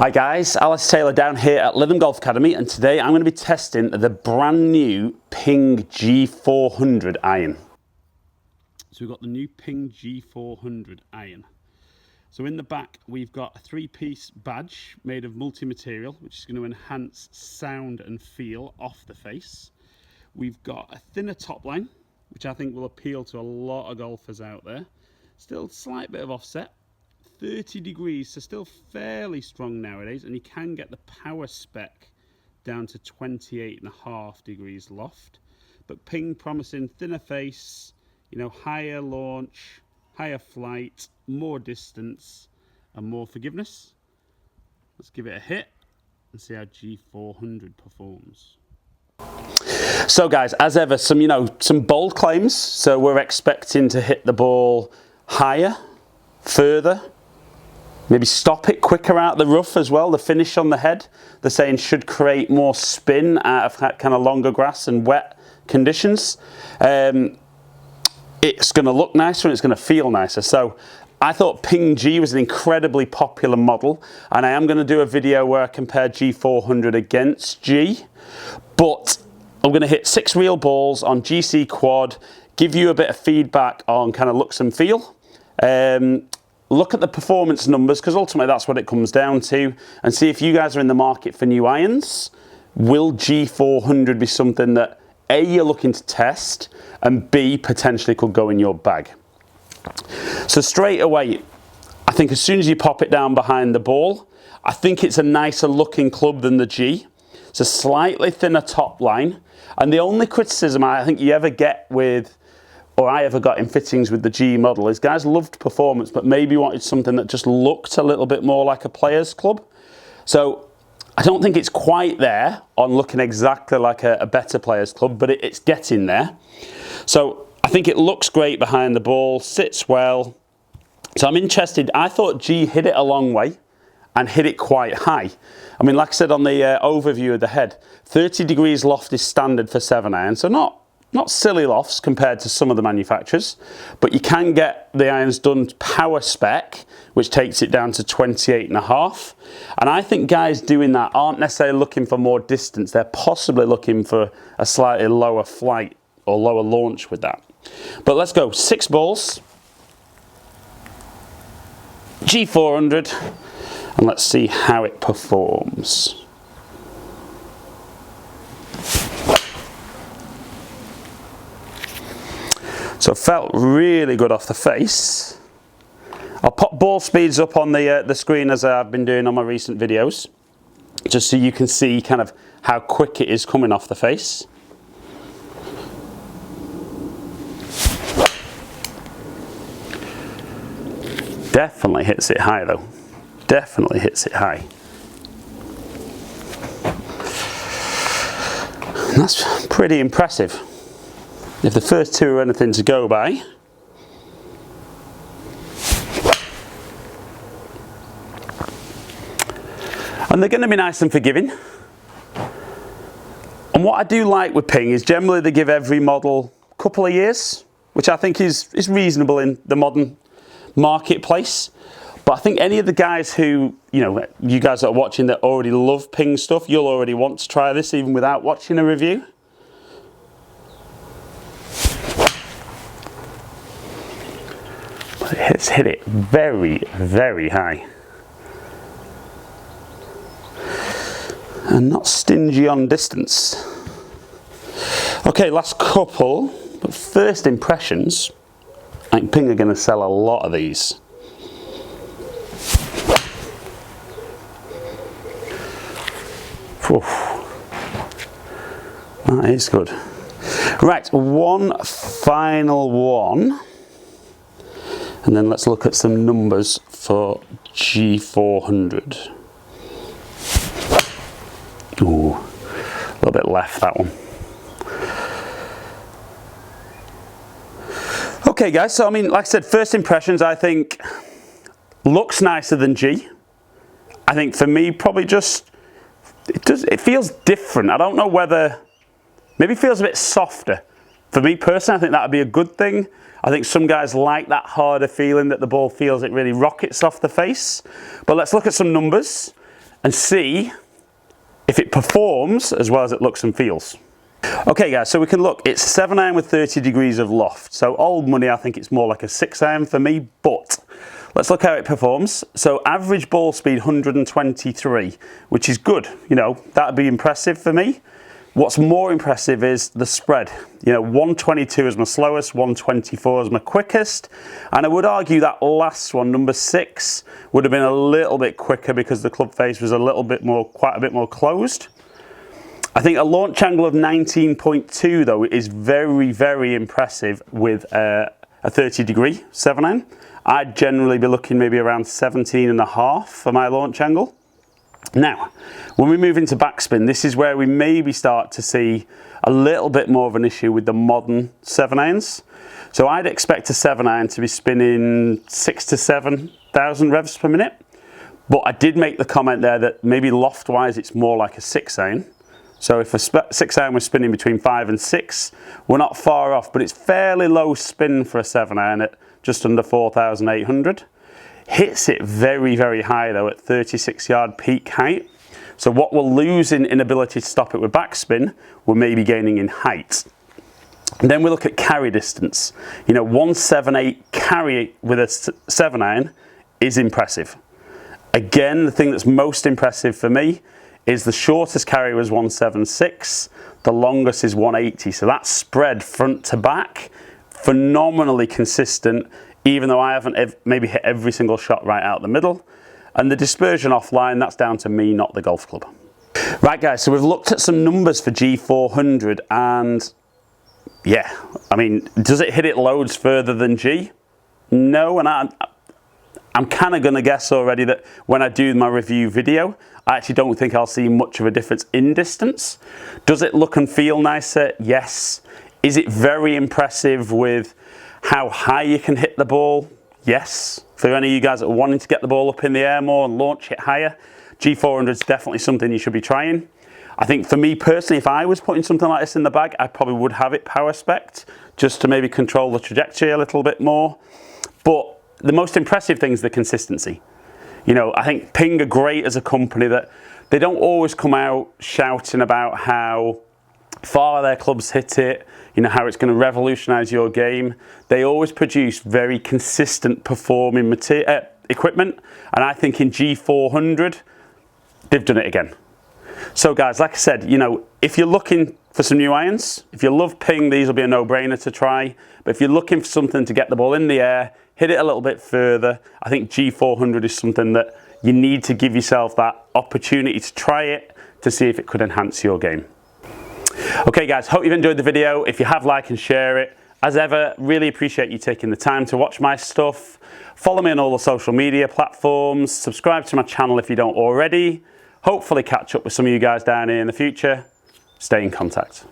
Hi guys, Alex Taylor down here at Lytham Golf Academy, and today I'm going to be testing the brand new Ping G400 iron. So we've got the new Ping G400 iron. So in the back we've got a 3-piece badge made of multi-material, which is going to enhance sound and feel off the face. We've got a thinner top line, which I think will appeal to a lot of golfers out there. Still a slight bit of offset. 30 degrees, so still fairly strong nowadays, and you can get the power spec down to 28.5 degrees loft. But Ping promising thinner face, you know, higher launch, higher flight, more distance, and more forgiveness. Let's give it a hit and see how G400 performs. So guys, as ever, some bold claims. So we're expecting to hit the ball higher, further, maybe stop it quicker out the rough as well. The finish on the head, they're saying, should create more spin out of kind of longer grass and wet conditions. It's going to look nicer and it's going to feel nicer. So I thought Ping G was an incredibly popular model, and I am going to do a video where I compare G400 against G. But I'm going to hit 6 real balls on GC Quad, give you a bit of feedback on kind of looks and feel. Look at the performance numbers, because ultimately that's what it comes down to, and see if you guys are in the market for new irons. Will G400 be something that A, you're looking to test, and B, potentially could go in your bag? So straight away, I think as soon as you pop it down behind the ball, I think it's a nicer looking club than the G. It's a slightly thinner top line, and the only criticism I think you ever get with, or I ever got in fittings with the G model, is guys loved performance but maybe wanted something that just looked a little bit more like a player's club. So I don't think it's quite there on looking exactly like a better player's club, but it's getting there. So I think it looks great behind the ball, sits well. So I'm interested. I thought G hit it a long way and hit it quite high. I mean, like I said on the overview of the head, 30 degrees loft is standard for 7-iron, so not silly lofts compared to some of the manufacturers, but you can get the irons done power spec, which takes it down to 28.5. And I think guys doing that aren't necessarily looking for more distance. They're possibly looking for a slightly lower flight or lower launch with that. But let's go 6 balls, G400, and let's see how it performs. So it felt really good off the face. I'll pop ball speeds up on the screen as I've been doing on my recent videos, just so you can see kind of how quick it is coming off the face. Definitely hits it high though. Definitely hits it high. And that's pretty impressive. If the first two are anything to go by, and they're going to be nice and forgiving. And what I do like with Ping is generally they give every model a couple of years, which I think is reasonable in the modern marketplace. But I think any of the guys who, you guys that are watching that already love Ping stuff, you'll already want to try this even without watching a review. It's hit it very, very high. And not stingy on distance. Okay, last couple, but first impressions, I think Ping are going to sell a lot of these. Oof. That is good. Right, one final one. And then let's look at some numbers for G400. Ooh, a little bit left, that one. Okay guys, so I mean, like I said, first impressions, I think looks nicer than G. I think for me, probably just, it feels different. I don't know whether, maybe it feels a bit softer. For me personally, I think that would be a good thing. I think some guys like that harder feeling that the ball feels it really rockets off the face. But let's look at some numbers. and see if it performs as well as it looks and feels. Okay guys, so we can look, it's a 7-iron with 30 degrees of loft. So old money, I think it's more like a 6-iron for me, but let's look how it performs. So average ball speed 123, which is good. You know, that'd be impressive for me. What's more impressive is the spread. You know, 122 is my slowest, 124 is my quickest. And I would argue that last one, number 6, would have been a little bit quicker because the club face was a little bit more, quite a bit more closed. I think a launch angle of 19.2 though is very, very impressive with a 30 degree 7-iron. I'd generally be looking maybe around 17.5 for my launch angle. Now, when we move into backspin, this is where we maybe start to see a little bit more of an issue with the modern 7-irons. So I'd expect a 7-iron to be spinning 6,000 to 7,000 revs per minute. But I did make the comment there that maybe loft-wise it's more like a 6-iron. So if a 6-iron was spinning between 5 and 6, we're not far off, but it's fairly low spin for a 7-iron at just under 4,800. Hits it very, very high though at 36-yard peak height. So what we'll lose in ability to stop it with backspin, we're maybe gaining in height. And then we look at carry distance. You know, 178 carry with a 7-iron is impressive. Again, the thing that's most impressive for me is the shortest carry was 176, the longest is 180. So that spread front to back, phenomenally consistent, even though I haven't maybe hit every single shot right out the middle. And the dispersion offline, that's down to me, not the golf club. Right guys, so we've looked at some numbers for G400 and yeah, I mean, does it hit it loads further than G? No, and I'm kind of going to guess already that when I do my review video, I actually don't think I'll see much of a difference in distance. Does it look and feel nicer? Yes. Is it very impressive with how high you can hit the ball? Yes. For any of you guys that are wanting to get the ball up in the air more and launch it higher, G400 is definitely something you should be trying. I think for me personally, if I was putting something like this in the bag, I probably would have it power spec'd just to maybe control the trajectory a little bit more. But the most impressive thing is the consistency. You know, I think Ping are great as a company that they don't always come out shouting about how far their clubs hit it, you know, how it's going to revolutionize your game. They always produce very consistent performing equipment, and I think in G400 they've done it again. So guys, like I said, you know, if you're looking for some new irons, if you love Ping, these will be a no-brainer to try. But if you're looking for something to get the ball in the air, hit it a little bit further, I think G400 is something that you need to give yourself that opportunity to try it to see if it could enhance your game. Okay guys, hope you've enjoyed the video. If you have, like and share it. As ever, really appreciate you taking the time to watch my stuff. Follow me on all the social media platforms. Subscribe to my channel if you don't already. Hopefully catch up with some of you guys down here in the future. Stay in contact.